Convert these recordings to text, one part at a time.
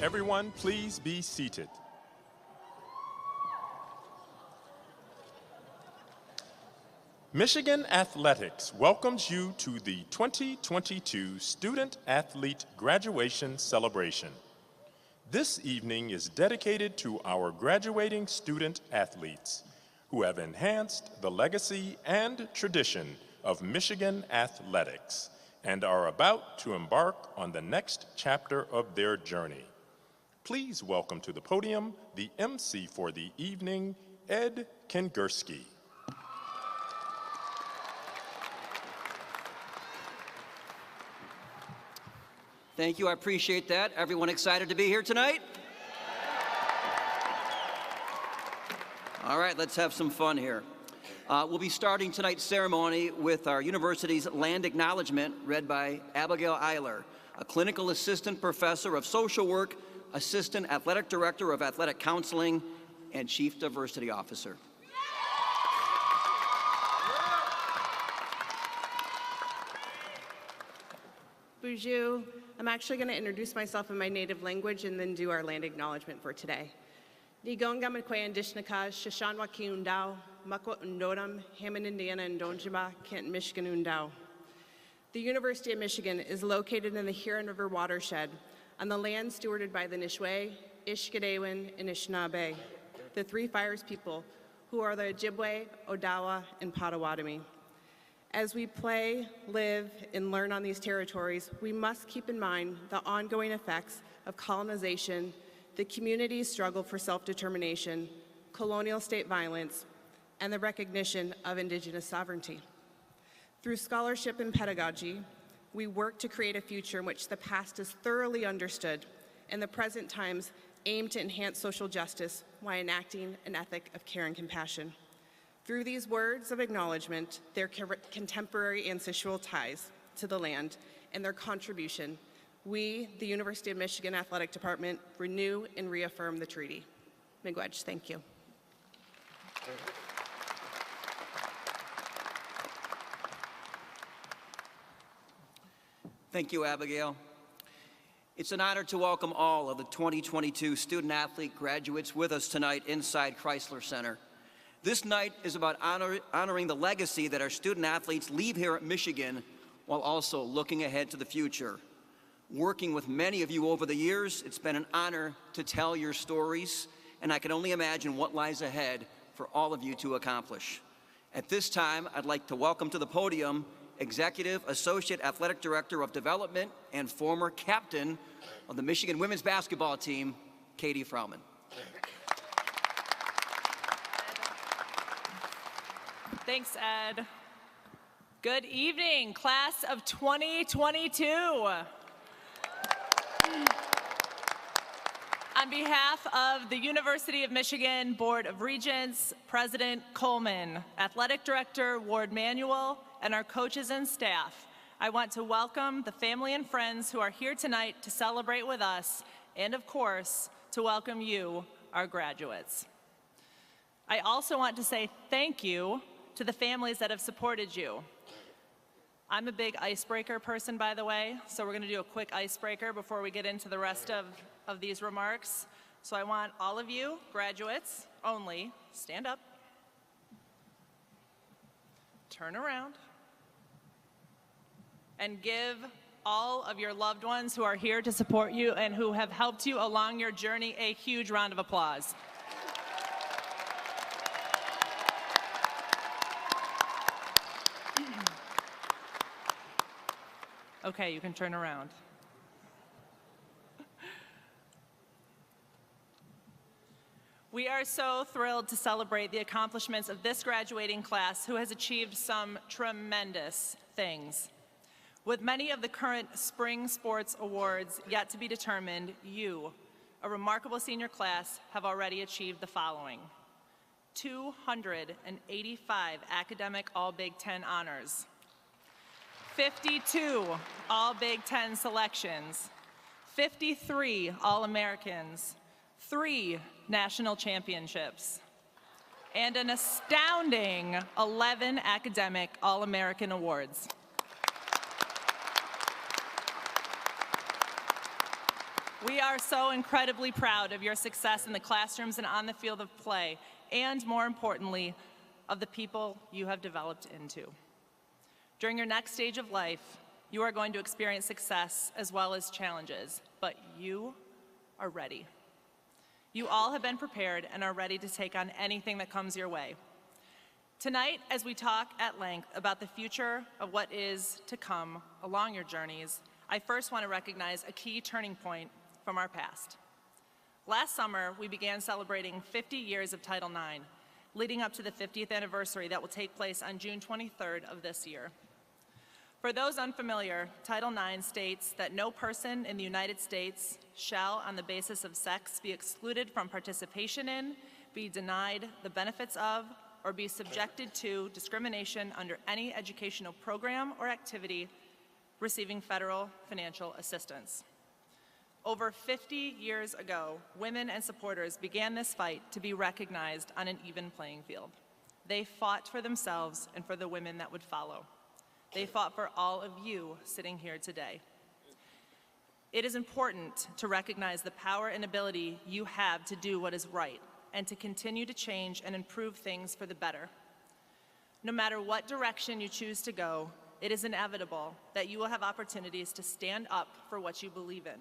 Everyone, please be seated. Michigan Athletics welcomes you to the 2022 Student Athlete Graduation Celebration. This evening is dedicated to our graduating student athletes who have enhanced the legacy and tradition of Michigan athletics and are about to embark on the next chapter of their journey. Please welcome to the podium the MC for the evening, Ed Kengerski. Thank you, I appreciate that. Everyone excited to be here tonight? All right, let's have some fun here. We'll be starting tonight's ceremony with our university's land acknowledgement read by Abigail Eiler, a clinical assistant professor of social work, assistant athletic director of athletic counseling, and chief diversity officer. Bonjour. I'm actually going to introduce myself in my native language and then do our land acknowledgement for today. Nigonga Mekwe Andishnaka, Shashanwa Kiundao, Makwa Undoram, Hammond, Indiana, and Donjima, Kent, Michigan Undao. The University of Michigan is located in the Huron River watershed on the land stewarded by the Nishwe, Ishkadewin, and Anishinaabe, the three Fires people who are the Ojibwe, Odawa, and Potawatomi. As we play, live, and learn on these territories, we must keep in mind the ongoing effects of colonization, the community's struggle for self-determination, colonial state violence, and the recognition of Indigenous sovereignty. Through scholarship and pedagogy, we work to create a future in which the past is thoroughly understood and the present times aim to enhance social justice while enacting an ethic of care and compassion. Through these words of acknowledgement, their contemporary ancestral ties to the land and their contribution, we, the University of Michigan Athletic Department, renew and reaffirm the treaty. Miigwech, thank you. Thank you, Abigail. It's an honor to welcome all of the 2022 student-athlete graduates with us tonight inside Chrysler Center. This night is about honoring the legacy that our student-athletes leave here at Michigan while also looking ahead to the future. Working with many of you over the years, it's been an honor to tell your stories, and I can only imagine what lies ahead for all of you to accomplish. At this time, I'd like to welcome to the podium Executive Associate Athletic Director of Development and former captain of the Michigan women's basketball team, Katie Frauman. Thanks, Ed. Good evening, class of 2022. On behalf of the University of Michigan Board of Regents, President Coleman, Athletic Director Ward Manuel, and our coaches and staff, I want to welcome the family and friends who are here tonight to celebrate with us, and of course, to welcome you, our graduates. I also want to say thank you to the families that have supported you. I'm a big icebreaker person, by the way, so we're going to do a quick icebreaker before we get into the rest of these remarks. So I want all of you, graduates only, stand up, turn around, and give all of your loved ones who are here to support you and who have helped you along your journey a huge round of applause. Okay, you can turn around. We are so thrilled to celebrate the accomplishments of this graduating class who has achieved some tremendous things. With many of the current spring sports awards yet to be determined, you, a remarkable senior class, have already achieved the following: 285 academic All-Big Ten honors, 52 All-Big Ten selections, 53 All-Americans, 3 national championships, and an astounding 11 academic All-American awards. We are so incredibly proud of your success in the classrooms and on the field of play, and more importantly, of the people you have developed into. During your next stage of life, you are going to experience success as well as challenges, but you are ready. You all have been prepared and are ready to take on anything that comes your way. Tonight, as we talk at length about the future of what is to come along your journeys, I first want to recognize a key turning point from our past. Last summer, we began celebrating 50 years of Title IX, leading up to the 50th anniversary that will take place on June 23rd of this year. For those unfamiliar, Title IX states that no person in the United States shall, on the basis of sex, be excluded from participation in, be denied the benefits of, or be subjected to discrimination under any educational program or activity receiving federal financial assistance. Over 50 years ago, women and supporters began this fight to be recognized on an even playing field. They fought for themselves and for the women that would follow. They fought for all of you sitting here today. It is important to recognize the power and ability you have to do what is right and to continue to change and improve things for the better. No matter what direction you choose to go, it is inevitable that you will have opportunities to stand up for what you believe in,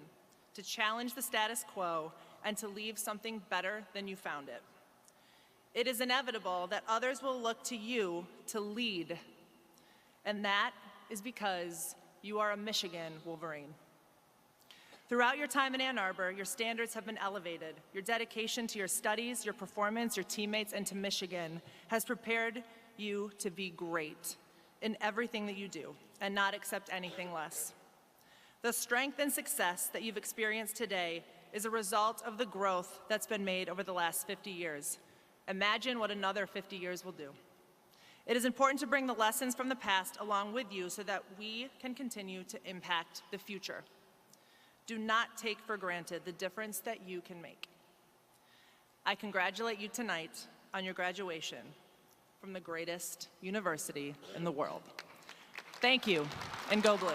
to challenge the status quo, and to leave something better than you found it. It is inevitable that others will look to you to lead, and that is because you are a Michigan Wolverine. Throughout your time in Ann Arbor, your standards have been elevated. Your dedication to your studies, your performance, your teammates, and to Michigan has prepared you to be great in everything that you do and not accept anything less. The strength and success that you've experienced today is a result of the growth that's been made over the last 50 years. Imagine what another 50 years will do. It is important to bring the lessons from the past along with you so that we can continue to impact the future. Do not take for granted the difference that you can make. I congratulate you tonight on your graduation from the greatest university in the world. Thank you, and go Blue.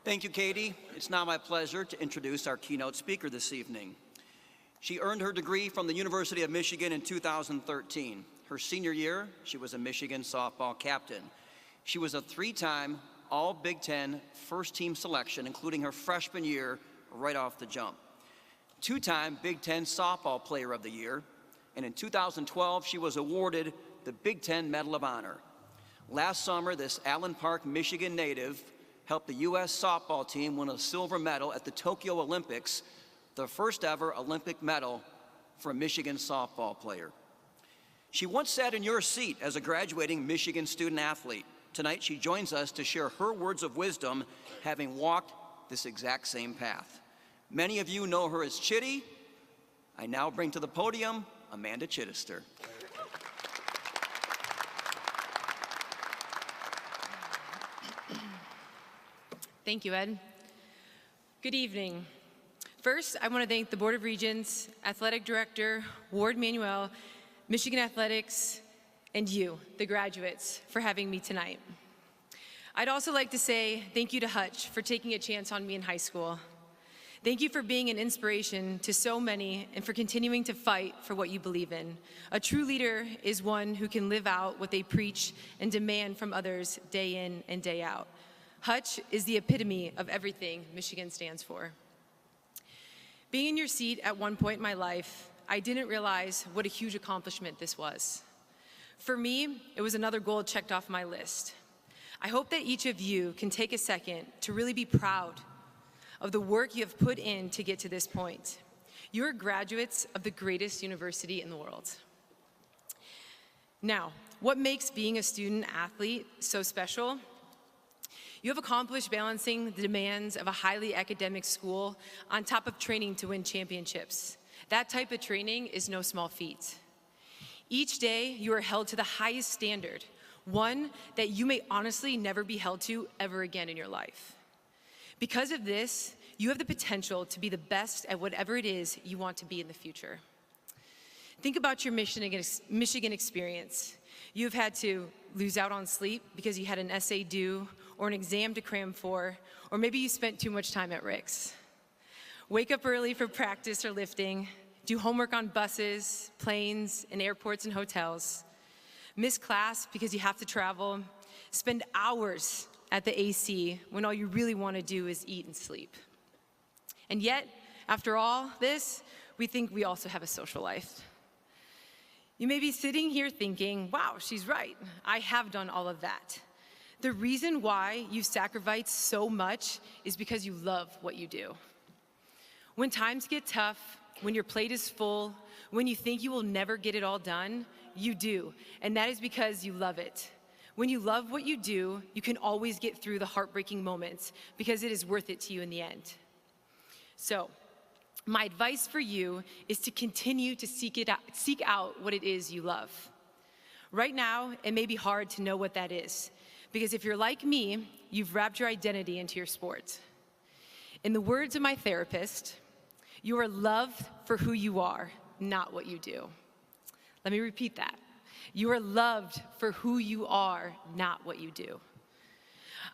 Thank you, Katie. It's now my pleasure to introduce our keynote speaker this evening. She earned her degree from the University of Michigan in 2013. Her senior year, she was a Michigan softball captain. She was a three-time All-Big Ten first-team selection, including her freshman year right off the jump. Two-time Big Ten Softball Player of the Year, and in 2012, she was awarded the Big Ten Medal of Honor. Last summer, this Allen Park, Michigan native helped the U.S. softball team win a silver medal at the Tokyo Olympics, the first ever Olympic medal for a Michigan softball player. She once sat in your seat as a graduating Michigan student athlete. Tonight, she joins us to share her words of wisdom, having walked this exact same path. Many of you know her as Chitty. I now bring to the podium Amanda Chittister. Thank you, Ed. Good evening. First, I want to thank the Board of Regents, Athletic Director Ward Manuel, Michigan Athletics, and you, the graduates, for having me tonight. I'd also like to say thank you to Hutch for taking a chance on me in high school. Thank you for being an inspiration to so many and for continuing to fight for what you believe in. A true leader is one who can live out what they preach and demand from others day in and day out. Hutch is the epitome of everything Michigan stands for. Being in your seat at one point in my life, I didn't realize what a huge accomplishment this was. For me, it was another goal checked off my list. I hope that each of you can take a second to really be proud of the work you have put in to get to this point. You are graduates of the greatest university in the world. Now, what makes being a student athlete so special? You have accomplished balancing the demands of a highly academic school on top of training to win championships. That type of training is no small feat. Each day, you are held to the highest standard, one that you may honestly never be held to ever again in your life. Because of this, you have the potential to be the best at whatever it is you want to be in the future. Think about your Michigan experience. You've had to lose out on sleep because you had an essay due or an exam to cram for, or maybe you spent too much time at Rick's. Wake up early for practice or lifting, do homework on buses, planes, and airports and hotels, miss class because you have to travel, spend hours at the AC when all you really want to do is eat and sleep. And yet, after all this, we think we also have a social life. You may be sitting here thinking, wow, she's right. I have done all of that. The reason why you've sacrificed so much is because you love what you do. When times get tough, when your plate is full, when you think you will never get it all done, you do. And that is because you love it. When you love what you do, you can always get through the heartbreaking moments because it is worth it to you in the end. So, my advice for you is to continue to seek out what it is you love. Right now, it may be hard to know what that is, because if you're like me, you've wrapped your identity into your sport. In the words of my therapist, you are loved for who you are, not what you do. Let me repeat that. You are loved for who you are, not what you do.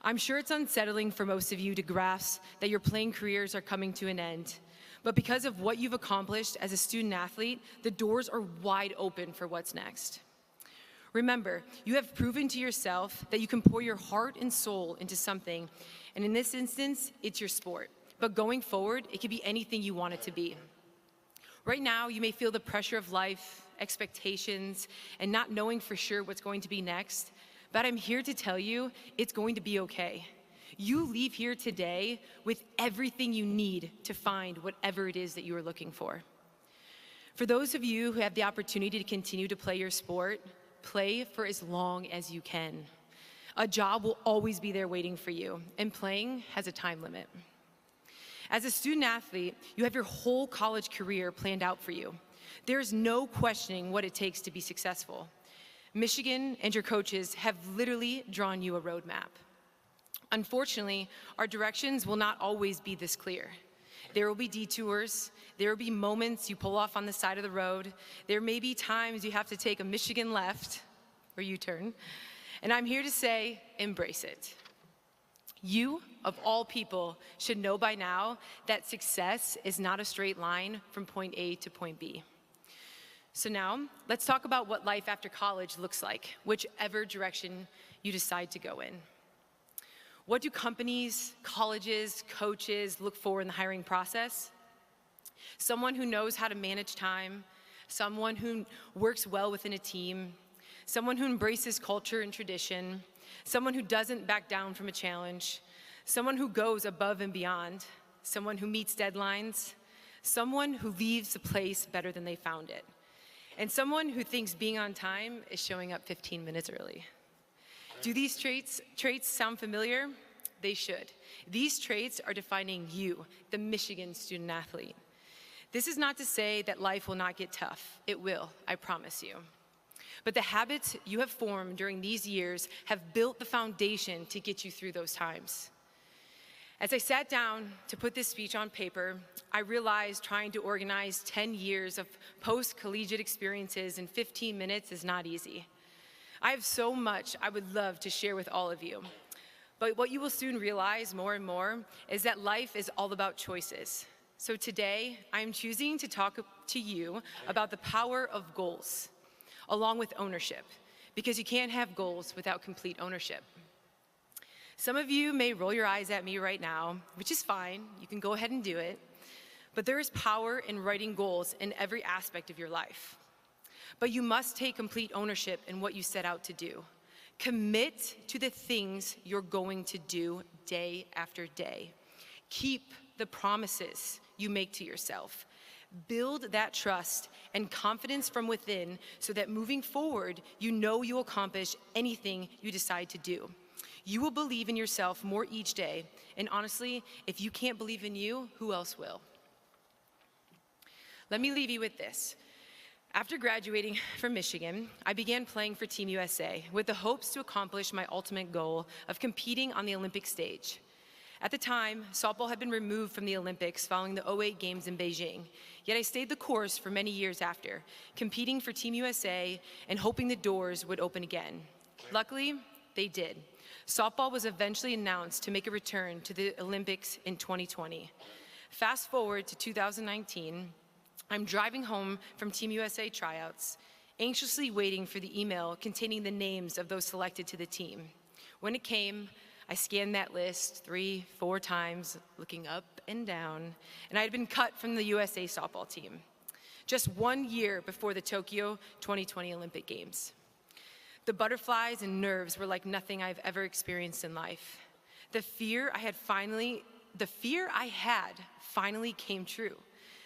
I'm sure it's unsettling for most of you to grasp that your playing careers are coming to an end. But because of what you've accomplished as a student athlete, the doors are wide open for what's next. Remember, you have proven to yourself that you can pour your heart and soul into something, and in this instance, it's your sport. But going forward, it could be anything you want it to be. Right now, you may feel the pressure of life, expectations, and not knowing for sure what's going to be next, but I'm here to tell you it's going to be okay. You leave here today with everything you need to find whatever it is that you are looking for. For those of you who have the opportunity to continue to play your sport, play for as long as you can. A job will always be there waiting for you, and playing has a time limit. As a student athlete, you have your whole college career planned out for you. There's no questioning what it takes to be successful. Michigan and your coaches have literally drawn you a roadmap. Unfortunately, our directions will not always be this clear. There will be detours, there will be moments you pull off on the side of the road, there may be times you have to take a Michigan left, or U-turn, and I'm here to say, embrace it. You, of all people, should know by now that success is not a straight line from point A to point B. So now, let's talk about what life after college looks like, whichever direction you decide to go in. What do companies, colleges, coaches look for in the hiring process? Someone who knows how to manage time, someone who works well within a team, someone who embraces culture and tradition, someone who doesn't back down from a challenge, someone who goes above and beyond, someone who meets deadlines, someone who leaves the place better than they found it, and someone who thinks being on time is showing up 15 minutes early. Do these traits sound familiar? They should. These traits are defining you, the Michigan student athlete. This is not to say that life will not get tough. It will, I promise you. But the habits you have formed during these years have built the foundation to get you through those times. As I sat down to put this speech on paper, I realized trying to organize 10 years of post-collegiate experiences in 15 minutes is not easy. I have so much I would love to share with all of you. But what you will soon realize more and more is that life is all about choices. So today, I'm choosing to talk to you about the power of goals, along with ownership, because you can't have goals without complete ownership. Some of you may roll your eyes at me right now, which is fine. You can go ahead and do it. But there is power in writing goals in every aspect of your life. But you must take complete ownership in what you set out to do. Commit to the things you're going to do day after day. Keep the promises you make to yourself. Build that trust and confidence from within so that moving forward, you know you'll accomplish anything you decide to do. You will believe in yourself more each day. And honestly, if you can't believe in you, who else will? Let me leave you with this. After graduating from Michigan, I began playing for Team USA with the hopes to accomplish my ultimate goal of competing on the Olympic stage. At the time, softball had been removed from the Olympics following the '08 Games in Beijing, yet I stayed the course for many years after, competing for Team USA and hoping the doors would open again. Luckily, they did. Softball was eventually announced to make a return to the Olympics in 2020. Fast forward to 2019, I'm driving home from Team USA tryouts, anxiously waiting for the email containing the names of those selected to the team. When it came, I scanned that list 3, 4 times, looking up and down, and I had been cut from the USA softball team, just 1 year before the Tokyo 2020 Olympic Games. The butterflies and nerves were like nothing I've ever experienced in life. The fear I had finally came true.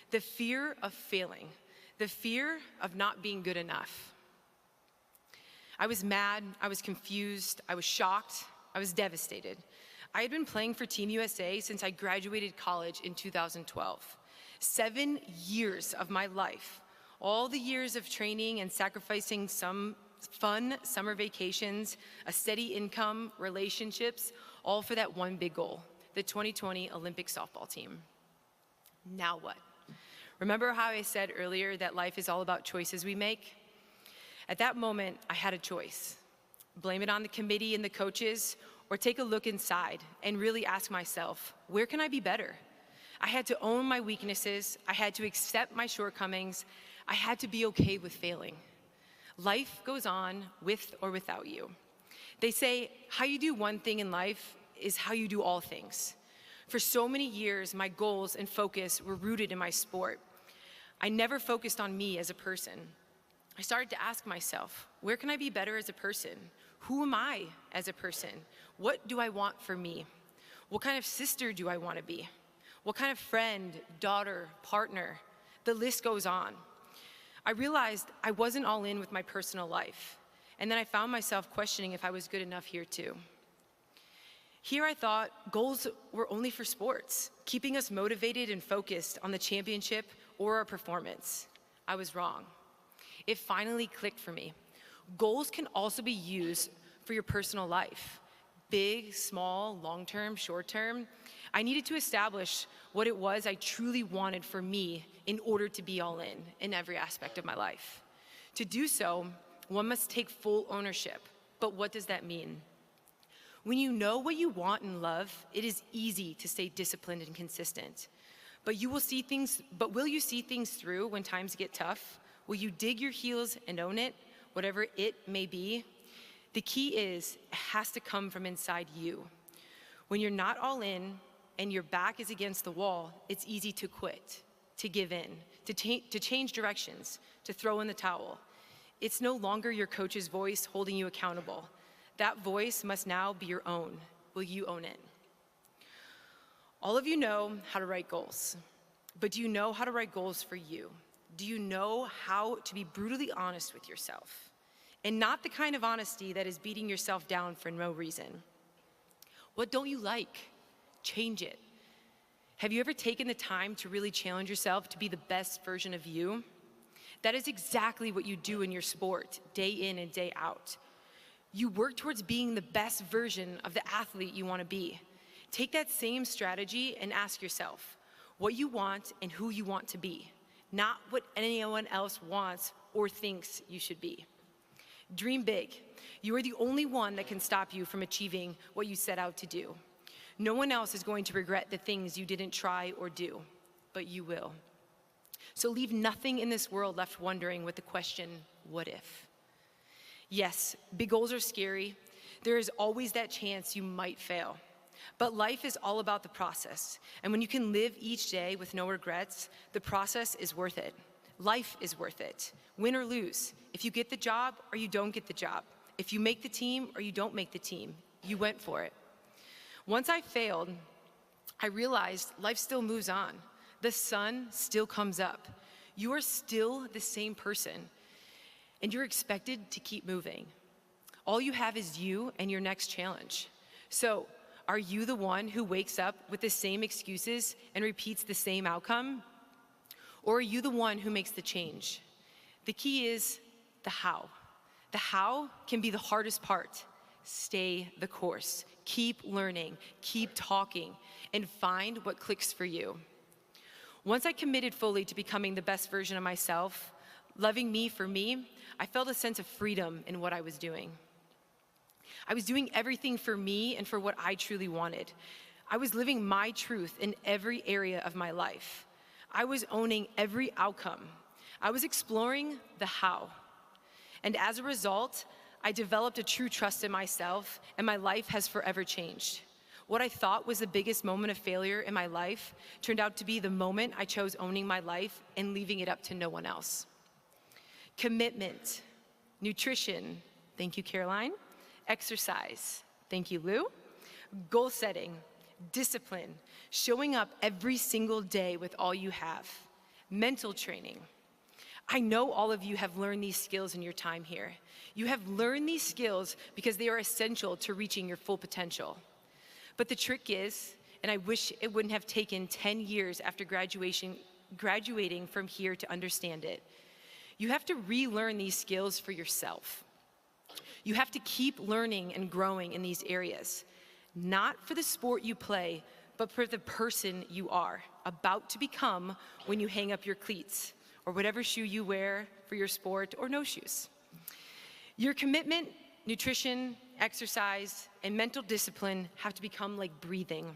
The fear of failing, the fear of not being good enough. I was mad, I was confused, I was shocked, I was devastated. I had been playing for Team USA since I graduated college in 2012. 7 years of my life, all the years of training and sacrificing some fun summer vacations, a steady income, relationships, all for that one big goal, the 2020 Olympic softball team. Now what? Remember how I said earlier that life is all about choices we make? At that moment, I had a choice. Blame it on the committee and the coaches, or take a look inside and really ask myself, where can I be better? I had to own my weaknesses, I had to accept my shortcomings, I had to be okay with failing. Life goes on with or without you. They say how you do one thing in life is how you do all things. For so many years, my goals and focus were rooted in my sport. I never focused on me as a person. I started to ask myself, where can I be better as a person? Who am I as a person? What do I want for me? What kind of sister do I want to be? What kind of friend, daughter, partner? The list goes on. I realized I wasn't all in with my personal life, and then I found myself questioning if I was good enough here too. Here I thought goals were only for sports, keeping us motivated and focused on the championship or our performance. I was wrong. It finally clicked for me. Goals can also be used for your personal life. Big, small, long-term, short-term. I needed to establish what it was I truly wanted for me in order to be all in every aspect of my life. To do so, one must take full ownership. But what does that mean? When you know what you want and love, it is easy to stay disciplined and consistent. But will you see things through when times get tough? Will you dig your heels and own it, whatever it may be? The key is, it has to come from inside you. When you're not all in and your back is against the wall, it's easy to quit, to give in, to change directions, to throw in the towel. It's no longer your coach's voice holding you accountable. That voice must now be your own. Will you own it? All of you know how to write goals, but do you know how to write goals for you? Do you know how to be brutally honest with yourself? And not the kind of honesty that is beating yourself down for no reason. What don't you like? Change it. Have you ever taken the time to really challenge yourself to be the best version of you? That is exactly what you do in your sport, day in and day out. You work towards being the best version of the athlete you want to be. Take that same strategy and ask yourself what you want and who you want to be, not what anyone else wants or thinks you should be. Dream big. You are the only one that can stop you from achieving what you set out to do. No one else is going to regret the things you didn't try or do, but you will. So leave nothing in this world left wondering with the question, what if? Yes, big goals are scary. There is always that chance you might fail. But life is all about the process. And when you can live each day with no regrets, the process is worth it. Life is worth it. Win or lose. If you get the job or you don't get the job. If you make the team or you don't make the team, you went for it. Once I failed, I realized life still moves on. The sun still comes up. You are still the same person, and you're expected to keep moving. All you have is you and your next challenge. So, are you the one who wakes up with the same excuses and repeats the same outcome? Or are you the one who makes the change? The key is the how. The how can be the hardest part. stay the course. Keep learning, keep talking, and find what clicks for you. Once I committed fully to becoming the best version of myself, loving me for me, I felt a sense of freedom in what I was doing. I was doing everything for me and for what I truly wanted. I was living my truth in every area of my life. I was owning every outcome. I was exploring the how. And as a result, I developed a true trust in myself, and my life has forever changed. What I thought was the biggest moment of failure in my life turned out to be the moment I chose owning my life and leaving it up to no one else. Commitment, nutrition, thank you, Caroline. Exercise, thank you, Lou. Goal setting, discipline, showing up every single day with all you have. Mental training. I know all of you have learned these skills in your time here. You have learned these skills because they are essential to reaching your full potential. But the trick is, and I wish it wouldn't have taken 10 years after graduating from here to understand it, you have to relearn these skills for yourself. You have to keep learning and growing in these areas, not for the sport you play, but for the person you are about to become when you hang up your cleats or whatever shoe you wear for your sport or no shoes. Your commitment, nutrition, exercise, and mental discipline have to become like breathing.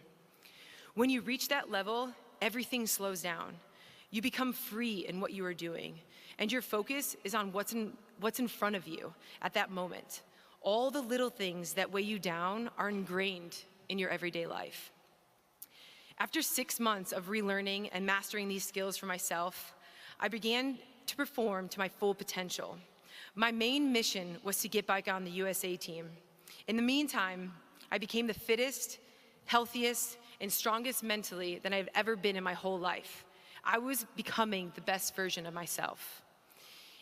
When you reach that level, everything slows down. You become free in what you are doing, and your focus is on what's in front of you at that moment. All the little things that weigh you down are ingrained in your everyday life. After 6 months of relearning and mastering these skills for myself, I began to perform to my full potential. My main mission was to get back on the USA team. In the meantime, I became the fittest, healthiest, and strongest mentally than I've ever been in my whole life. I was becoming the best version of myself.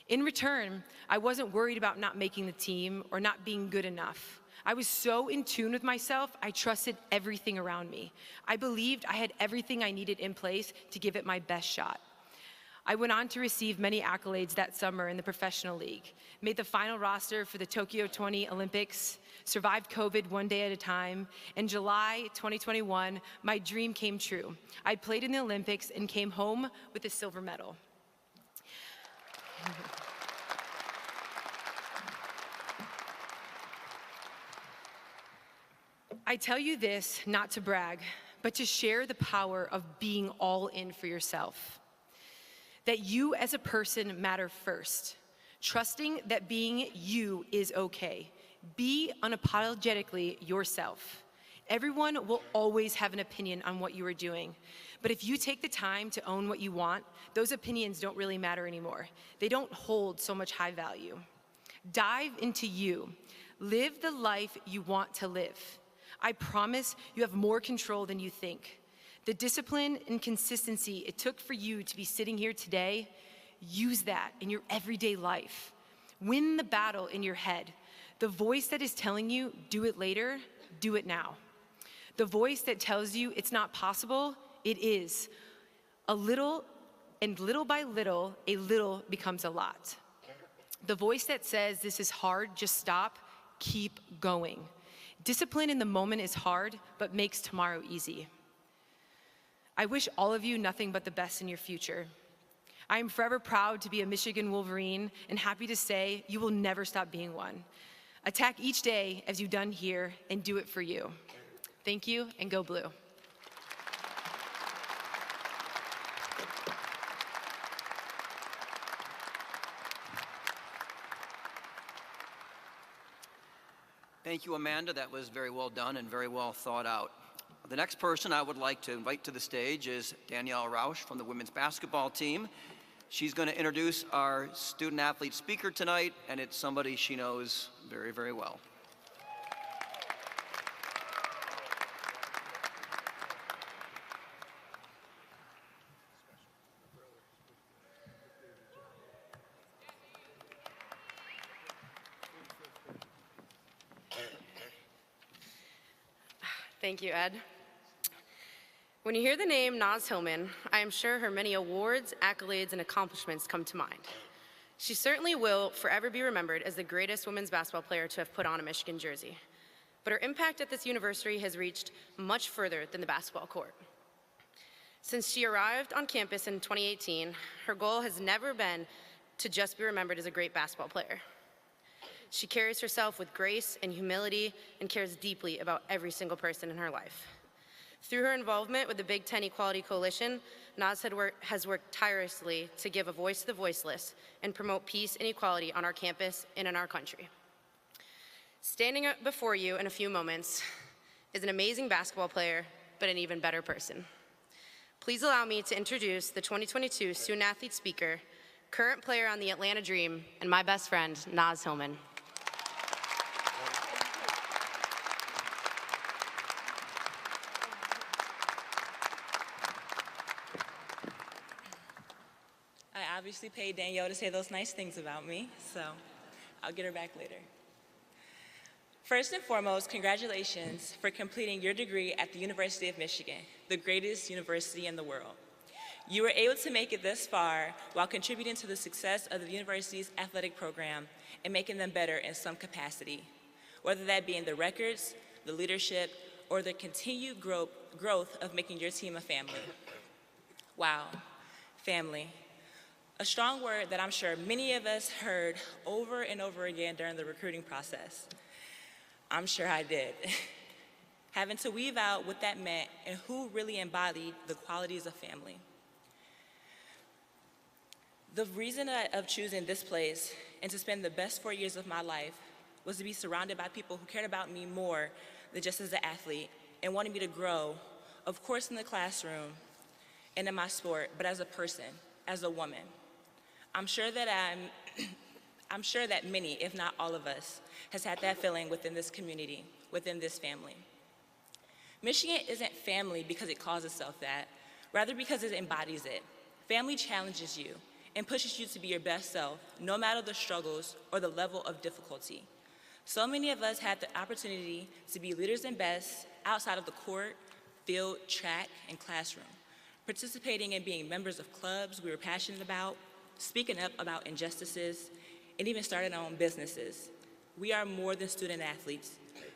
In return, I wasn't worried about not making the team or not being good enough. I was so in tune with myself, I trusted everything around me. I believed I had everything I needed in place to give it my best shot. I went on to receive many accolades that summer in the professional league, made the final roster for the Tokyo 20 Olympics, survived COVID one day at a time. In July 2021, my dream came true. I played in the Olympics and came home with a silver medal. I tell you this not to brag, but to share the power of being all in for yourself. That you as a person matter first, trusting that being you is okay. Be unapologetically yourself. Everyone will always have an opinion on what you are doing, but if you take the time to own what you want, those opinions don't really matter anymore. They don't hold so much high value. Dive into you. Live the life you want to live. I promise you have more control than you think. The discipline and consistency it took for you to be sitting here today, use that in your everyday life. Win the battle in your head. The voice that is telling you, do it later, do it now. The voice that tells you it's not possible, it is. A little, and little by little, a little becomes a lot. The voice that says this is hard, just stop, keep going. Discipline in the moment is hard, but makes tomorrow easy. I wish all of you nothing but the best in your future. I am forever proud to be a Michigan Wolverine and happy to say you will never stop being one. Attack each day as you've done here and do it for you. Thank you, and go Blue. Thank you, Amanda. That was very well done and very well thought out. The next person I would like to invite to the stage is Danielle Rausch from the women's basketball team. She's going to introduce our student athlete speaker tonight, and it's somebody she knows very, very well. Thank you, Ed. When you hear the name Naz Hillman, I am sure her many awards, accolades, and accomplishments come to mind. She certainly will forever be remembered as the greatest women's basketball player to have put on a Michigan jersey. but her impact at this university has reached much further than the basketball court. Since she arrived on campus in 2018, her goal has never been to just be remembered as a great basketball player. She carries herself with grace and humility and cares deeply about every single person in her life. Through her involvement with the Big Ten Equality Coalition, Naz has worked tirelessly to give a voice to the voiceless and promote peace and equality on our campus and in our country. Standing up before you in a few moments is an amazing basketball player, but an even better person. Please allow me to introduce the 2022 Student Athlete Speaker, current player on the Atlanta Dream, and my best friend, Naz Hillman. I obviously paid Danielle to say those nice things about me, so I'll get her back later. First and foremost, congratulations for completing your degree at the University of Michigan, the greatest university in the world. You were able to make it this far while contributing to the success of the university's athletic program and making them better in some capacity, whether that be in the records, the leadership, or the continued growth of making your team a family. Wow, family. A strong word that I'm sure many of us heard over and over again during the recruiting process. I'm sure I did. Having to weave out what that meant and who really embodied the qualities of family. The reason of choosing this place and to spend the best 4 years of my life was to be surrounded by people who cared about me more than just as an athlete and wanted me to grow, of course in the classroom and in my sport, but as a person, as a woman. I'm sure that many, if not all of us, has had that feeling within this community, within this family. Michigan isn't family because it calls itself that, rather because it embodies it. Family challenges you and pushes you to be your best self, no matter the struggles or the level of difficulty. So many of us had the opportunity to be leaders and best outside of the court, field, track, and classroom, participating in being members of clubs we were passionate about, speaking up about injustices, and even starting our own businesses. We are more than student athletes,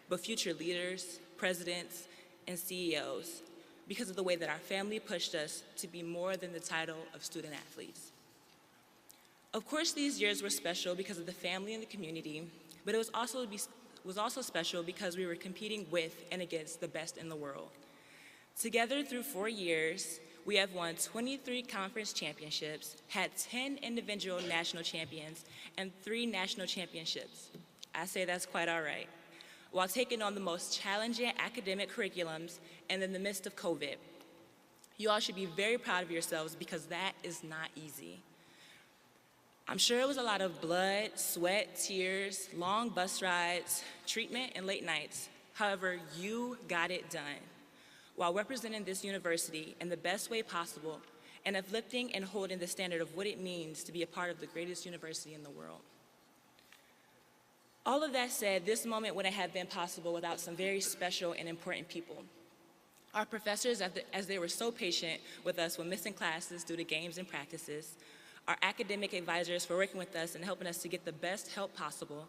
but future leaders, presidents, and CEOs because of the way that our family pushed us to be more than the title of student athletes. Of course, these years were special because of the family and the community, but it was also special because we were competing with and against the best in the world. Together through 4 years, we have won 23 conference championships, had 10 individual national champions, and 3 national championships. I say that's quite all right, while taking on the most challenging academic curriculums and in the midst of COVID. You all should be very proud of yourselves because that is not easy. I'm sure it was a lot of blood, sweat, tears, long bus rides, treatment, and late nights. However, you got it done while representing this university in the best way possible and uplifting and holding the standard of what it means to be a part of the greatest university in the world. All of that said, this moment wouldn't have been possible without some very special and important people. Our professors, as they were so patient with us when missing classes due to games and practices, our academic advisors for working with us and helping us to get the best help possible,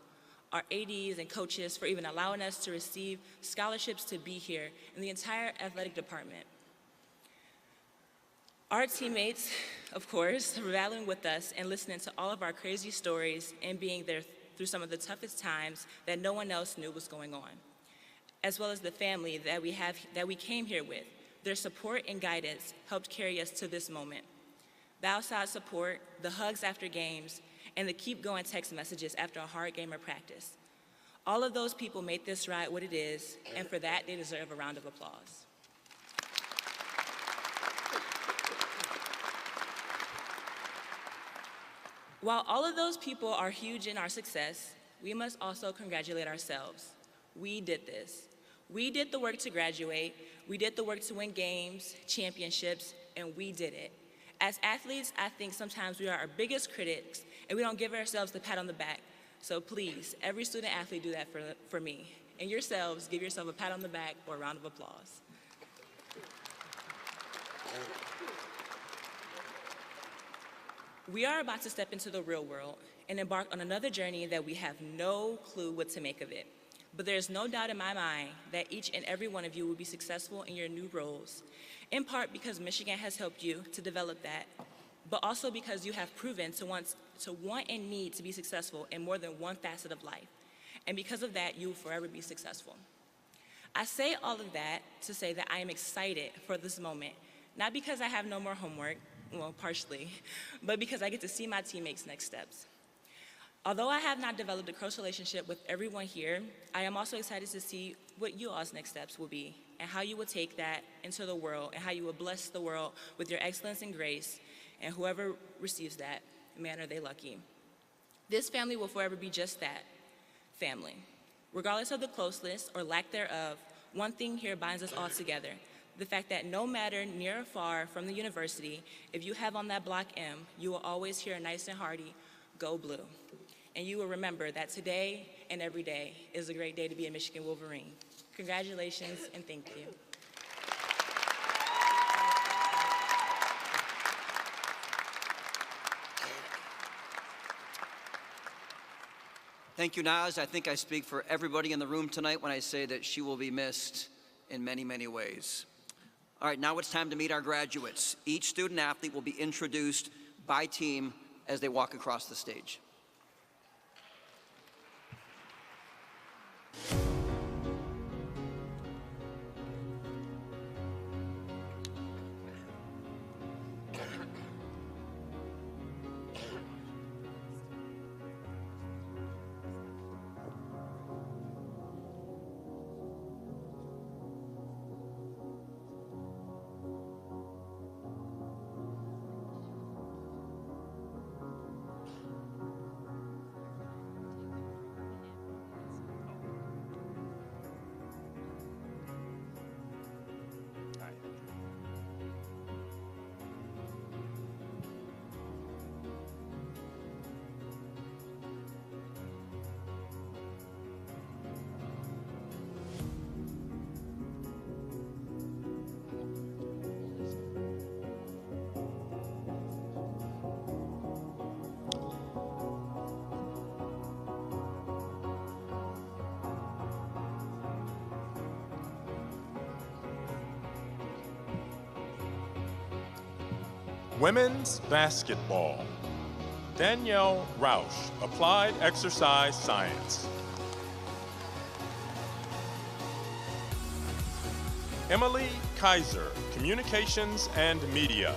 our ADs and coaches for even allowing us to receive scholarships to be here, and the entire athletic department. Our teammates, of course, were battling with us and listening to all of our crazy stories and being there through some of the toughest times that no one else knew was going on, as well as the family that we came here with. Their support and guidance helped carry us to this moment. The outside support, the hugs after games, and the keep going text messages after a hard game or practice. All of those people made this ride what it is, and for that, they deserve a round of applause. While all of those people are huge in our success, we must also congratulate ourselves. We did this. We did the work to graduate, we did the work to win games, championships, and we did it. As athletes, I think sometimes we are our biggest critics and we don't give ourselves the pat on the back. So please, every student athlete do that for me. And yourselves, give yourself a pat on the back or a round of applause. We are about to step into the real world and embark on another journey that we have no clue what to make of it. But there's no doubt in my mind that each and every one of you will be successful in your new roles, in part because Michigan has helped you to develop that, but also because you have proven to want and need to be successful in more than one facet of life. And because of that, you will forever be successful. I say all of that to say that I am excited for this moment, not because I have no more homework, well, partially, but because I get to see my teammates' next steps. Although I have not developed a close relationship with everyone here, I am also excited to see what you all's next steps will be and how you will take that into the world and how you will bless the world with your excellence and grace, and whoever receives that, man, are they lucky. This family will forever be just that, family. Regardless of the closeness or lack thereof, one thing here binds us all together: the fact that no matter near or far from the university, if you have on that Block M, you will always hear a nice and hearty, "Go Blue." And you will remember that today and every day is a great day to be a Michigan Wolverine. Congratulations and thank you. Thank you, Naz. I think I speak for everybody in the room tonight when I say that she will be missed in many, many ways. All right, now it's time to meet our graduates. Each student athlete will be introduced by team as they walk across the stage. Women's basketball. Danielle Rausch, Applied Exercise Science. Emily Kaiser, Communications and Media.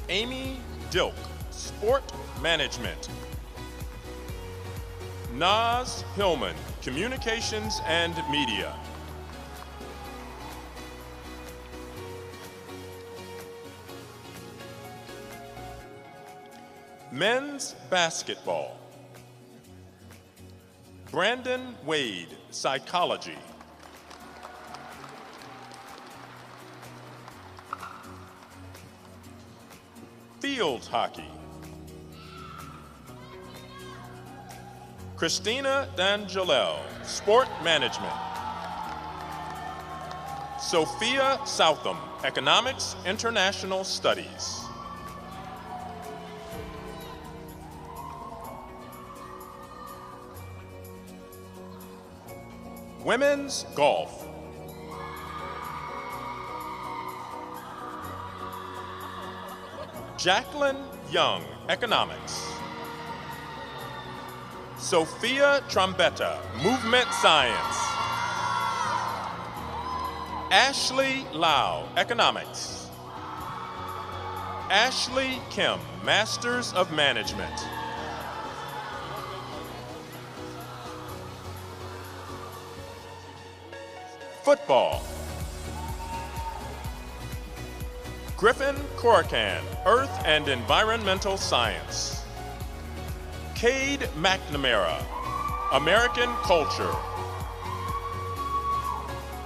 Amy Dilk, Sport Management. Naz Hillman, Communications and Media. Men's basketball. Brandon Wade, Psychology. Field hockey. Christina D'Angelel, Sport Management. Sophia Southam, Economics International Studies. Women's golf. Jacqueline Young, Economics. Sophia Trombetta, Movement Science. Ashley Lau, Economics. Ashley Kim, Masters of Management. Football. Griffin Corcoran, Earth and Environmental Science. Cade McNamara, American Culture.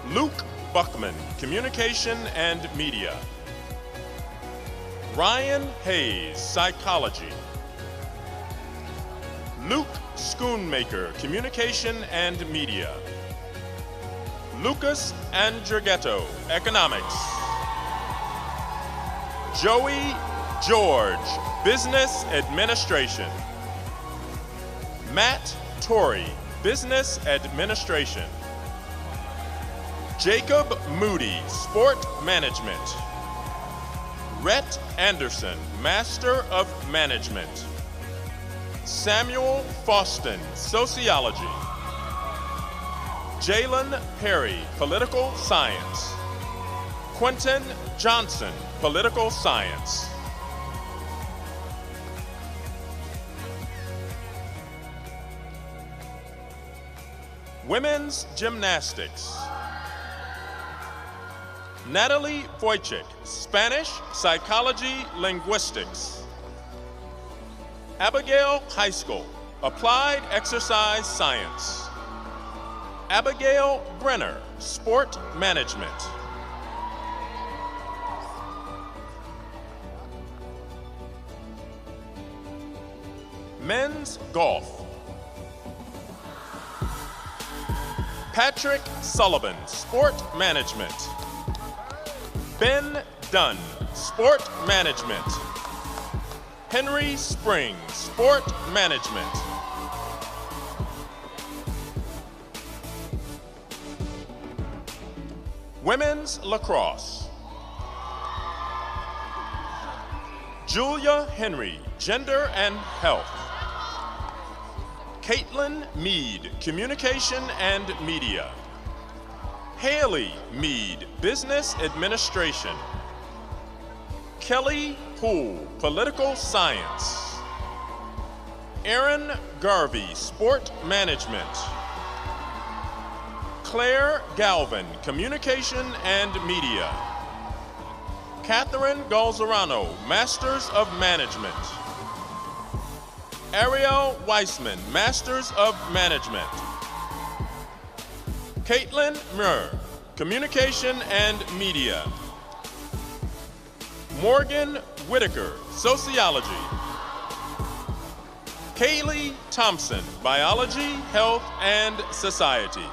Luke Buckman, Communication and Media. Ryan Hayes, Psychology. Luke Schoonmaker, Communication and Media. Lucas Andrighetto, Economics. Joey George, Business Administration. Matt Torrey, Business Administration. Jacob Moody, Sport Management. Rhett Anderson, Master of Management. Samuel Faustin, Sociology. Jalen Perry, Political Science. Quentin Johnson, Political Science. Women's Gymnastics. Natalie Wojcik, Spanish, Psychology, Linguistics. Abigail Heiskell, Applied Exercise Science. Abigail Brenner, Sport Management. Men's Golf. Patrick Sullivan, Sport Management. Ben Dunn, Sport Management. Henry Spring, Sport Management. Women's Lacrosse. Julia Henry, Gender and Health. Caitlin Mead, Communication and Media. Haley Mead, Business Administration. Kelly Poole, Political Science. Aaron Garvey, Sport Management. Claire Galvin, Communication and Media. Catherine Galzerano, Masters of Management. Ariel Weissman, Masters of Management. Caitlin Muir, Communication and Media. Morgan Whitaker, Sociology. Kaylee Thompson, Biology, Health, and Society.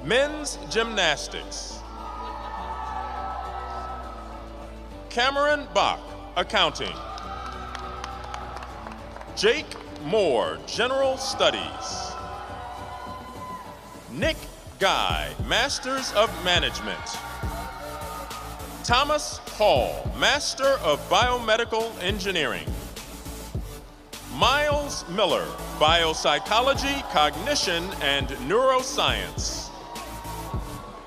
Men's Gymnastics. Cameron Bach, Accounting. Jake Moore, General Studies. Nick Guy, Masters of Management. Thomas Hall, Master of Biomedical Engineering. Miles Miller, Biopsychology, Cognition, and Neuroscience.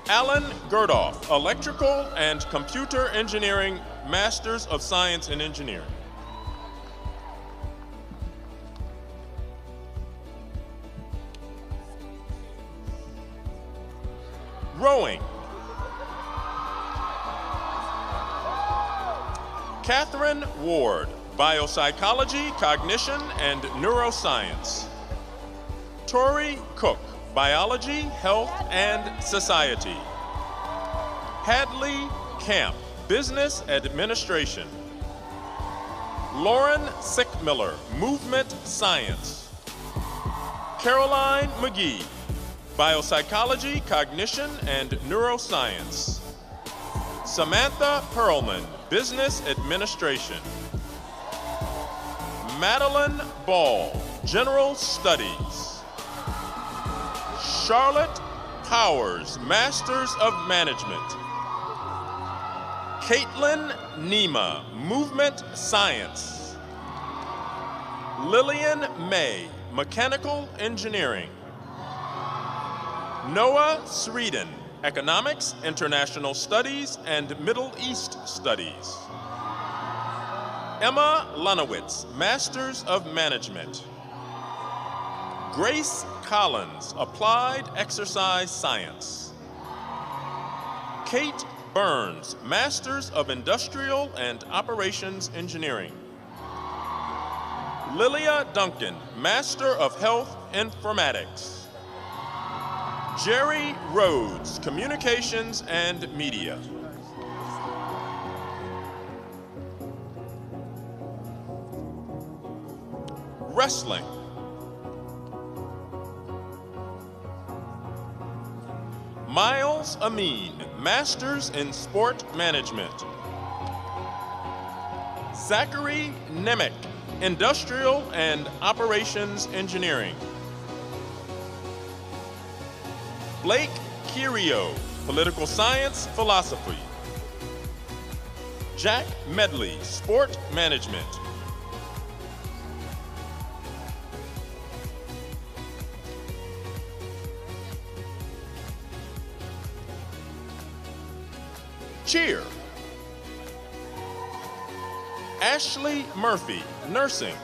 Alan Gerdoff, Electrical and Computer Engineering, Masters of Science and Engineering. Rowing. Catherine Ward, Biopsychology, Cognition, and Neuroscience. Tori Cook, Biology, Health, and Society. Hadley Camp, Business Administration. Lauren Sickmiller, Movement Science. Caroline McGee, Biopsychology, Cognition, and Neuroscience. Samantha Perlman, Business Administration. Madeline Ball, General Studies. Charlotte Powers, Masters of Management. Caitlin Nema, Movement Science. Lillian May, Mechanical Engineering. Noah Sreeden, Economics, International Studies, and Middle East Studies. Emma Lunowitz, Masters of Management. Grace Collins, Applied Exercise Science. Kate Burns, Masters of Industrial and Operations Engineering. Lilia Duncan, Master of Health Informatics. Jerry Rhodes, Communications and Media. Wrestling. Miles Amin, Masters in Sport Management. Zachary Nemec, Industrial and Operations Engineering. Blake Kirio, Political Science Philosophy. Jack Medley, Sport Management. Cheer. Ashley Murphy, Nursing.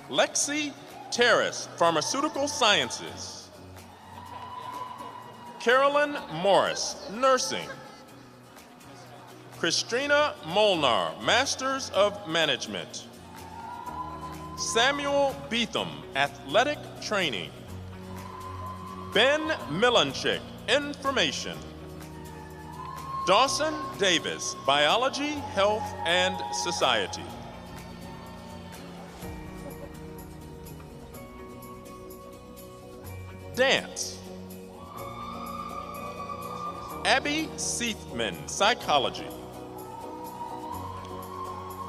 Lexi Terrace, Pharmaceutical Sciences. Carolyn Morris, Nursing. Christina Molnar, Masters of Management. Samuel Beetham, Athletic Training. Ben Milanchik, Information. Dawson Davis, Biology, Health, and Society. Dance. Abby Seithman, Psychology.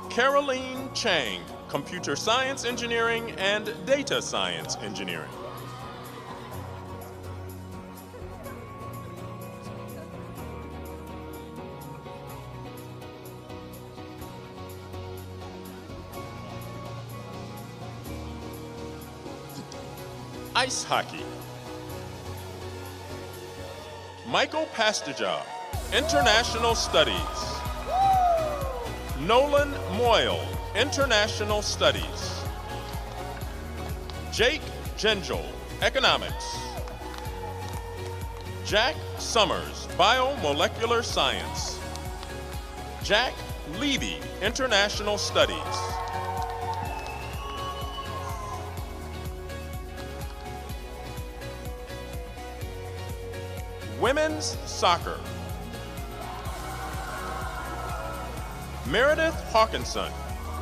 Caroline Chang, Computer Science Engineering and Data Science Engineering. Ice hockey. Michael Pastajov, International Studies. Nolan Moyle, International Studies. Jake Gengel, Economics. Jack Summers, Biomolecular Science. Jack Levy, International Studies. Women's soccer. Meredith Hawkinson,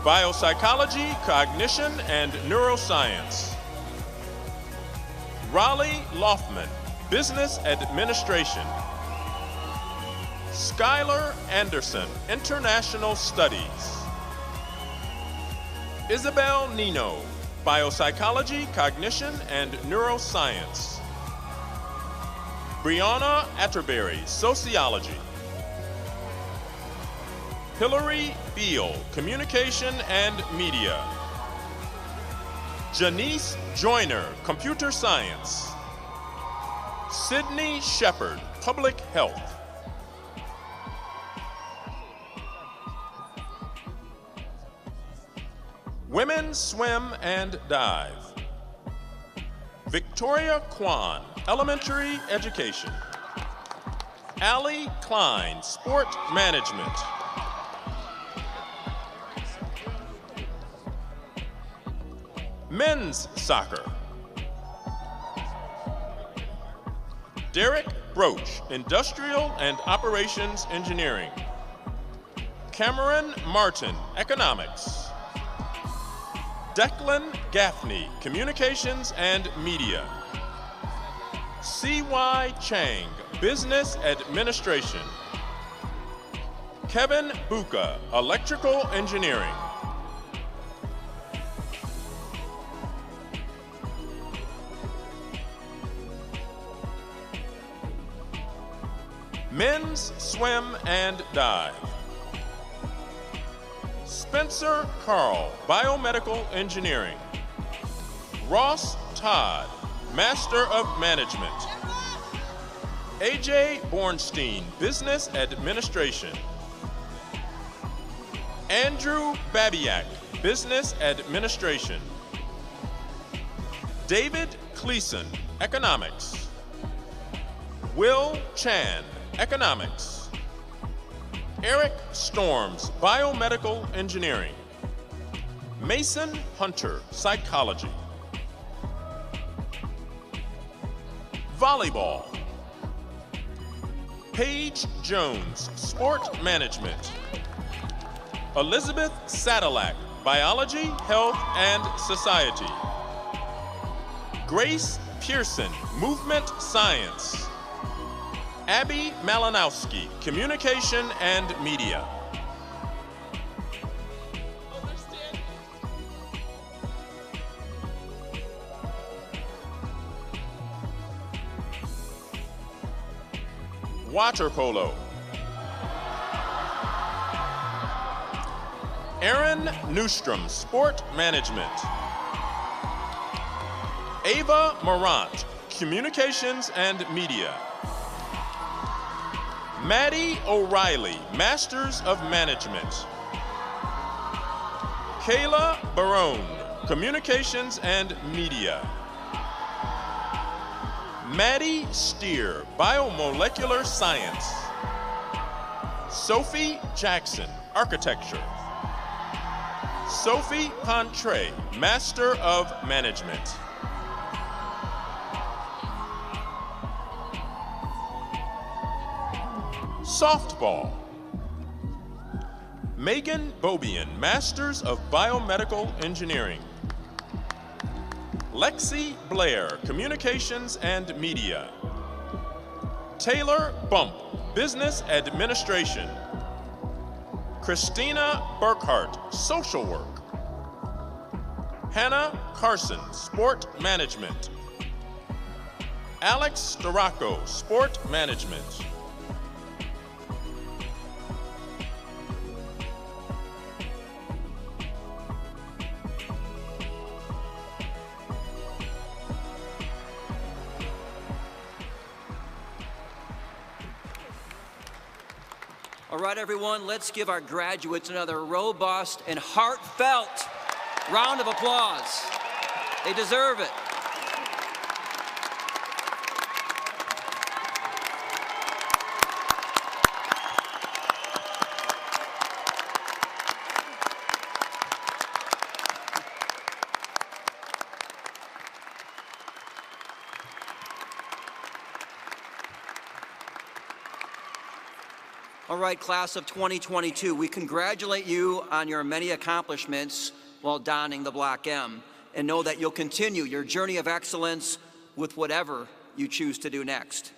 Biopsychology, Cognition, and Neuroscience. Raleigh Loftman, Business Administration. Skylar Anderson, International Studies. Isabel Nino, Biopsychology, Cognition, and Neuroscience. Brianna Atterbury, Sociology. Hillary Beal, Communication and Media. Janice Joyner, Computer Science. Sydney Shepard, Public Health. Women's swim and dive. Victoria Kwan, Elementary Education. Allie Klein, Sport Management. Men's soccer. Derek Broach, Industrial and Operations Engineering. Cameron Martin, Economics. Declan Gaffney, Communications and Media. C.Y. Chang, Business Administration. Kevin Buka, Electrical Engineering. Men's swim and dive. Spencer Carl, Biomedical Engineering. Ross Todd, Master of Management. AJ Bornstein, Business Administration. Andrew Babiak, Business Administration. David Cleason, Economics. Will Chan, Economics. Eric Storms, Biomedical Engineering. Mason Hunter, Psychology. Volleyball. Paige Jones, Sport Management. Elizabeth Sadilak, Biology, Health, and Society. Grace Pearson, Movement Science. Abby Malinowski, Communication and Media. water polo. Aaron Newstrom, sport management. Ava Morant, communications and media. Maddie O'Reilly, Masters of Management. Kayla Barone, communications and media. Maddie Steer, biomolecular science. Sophie Jackson, architecture. Sophie Pontre, Master of Management. Softball. Megan Bobian, Masters of Biomedical Engineering. Lexi Blair, Communications and Media. Taylor Bump, Business Administration. Christina Burkhart, Social Work. Hannah Carson, Sport Management. Alex Storacco, Sport Management. All right, everyone, let's give our graduates another robust and heartfelt round of applause. They deserve it. All right, class of 2022, we congratulate you on your many accomplishments while donning the Black M, and know that you'll continue your journey of excellence with whatever you choose to do next.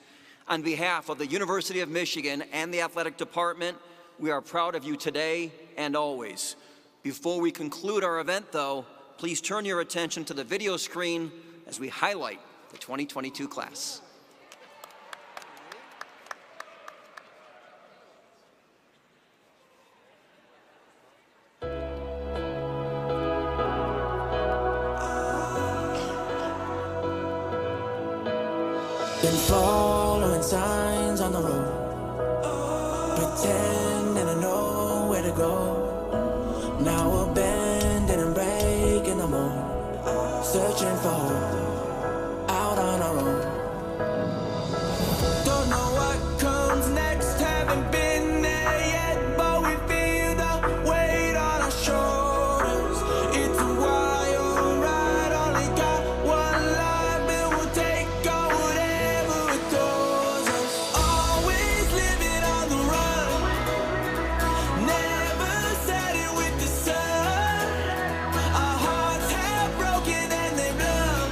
On behalf of the University of Michigan and the athletic department, we are proud of you today and always. Before we conclude our event, though, please turn your attention to the video screen as we highlight the 2022 class. Been following signs on the road, pretending I know where to go. Now abandoned and breaking the mold, searching for hope, out on our own. Don't know what comes next, haven't been there yet, but we feel the weight on our shoulders. It's a wild ride, only got one life, and we'll take on whatever it throws us. Always living on the run, never setting with the sun. Our hearts have broken and they've numb.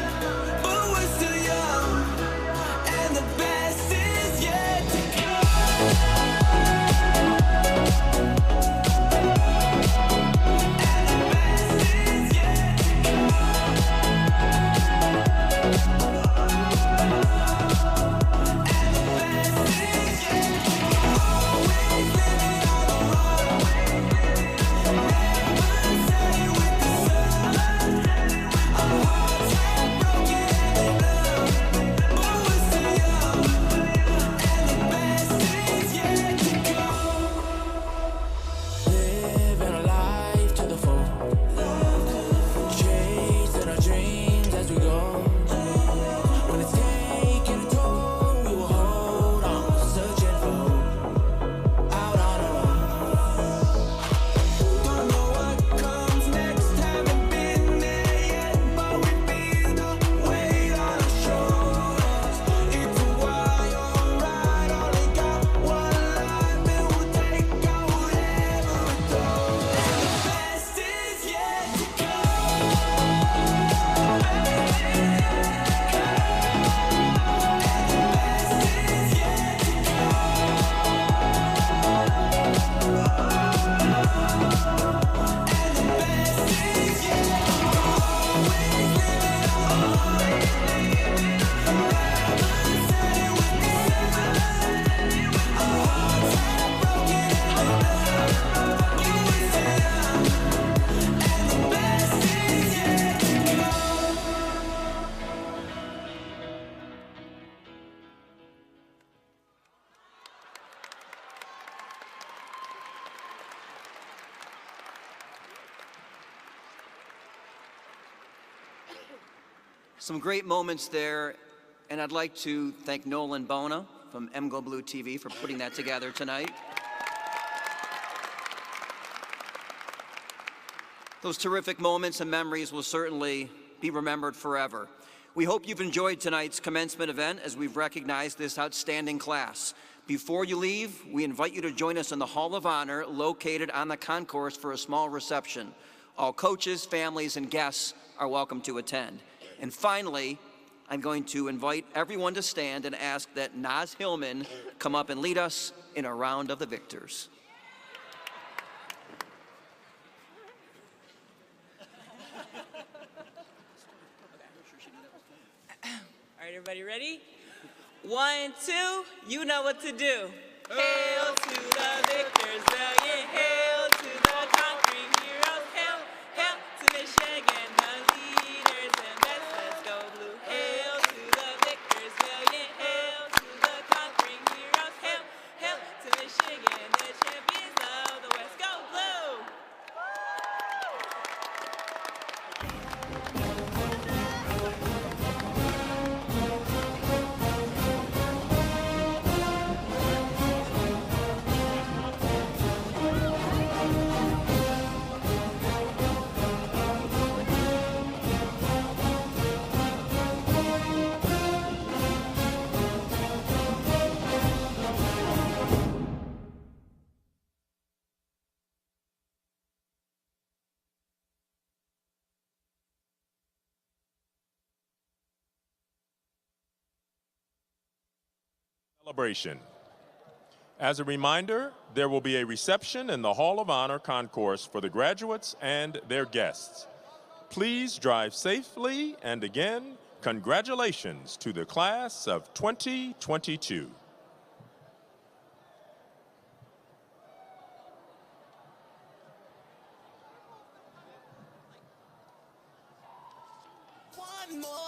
Some great moments there, and I'd like to thank Nolan Bona from MGO Blue TV for putting that together tonight. Those terrific moments and memories will certainly be remembered forever. We hope you've enjoyed tonight's commencement event as we've recognized this outstanding class. Before you leave, we invite you to join us in the Hall of Honor located on the concourse for a small reception. All coaches, families, and guests are welcome to attend. And finally, I'm going to invite everyone to stand and ask that Naz Hillman come up and lead us in a round of the victors. All right, everybody ready? 1, 2, you know what to do. Hail to the victors, valiant, hail to the conquering heroes, hail, hail to Michigan, the leaders and best, let's go blue. Hail to the victors, valiant, hail to the conquering heroes, hail, hail to Michigan, the champions of the West, go blue. Celebration. As a reminder, there will be a reception in the Hall of Honor concourse for the graduates and their guests. Please drive safely, and again, congratulations to the class of 2022. One more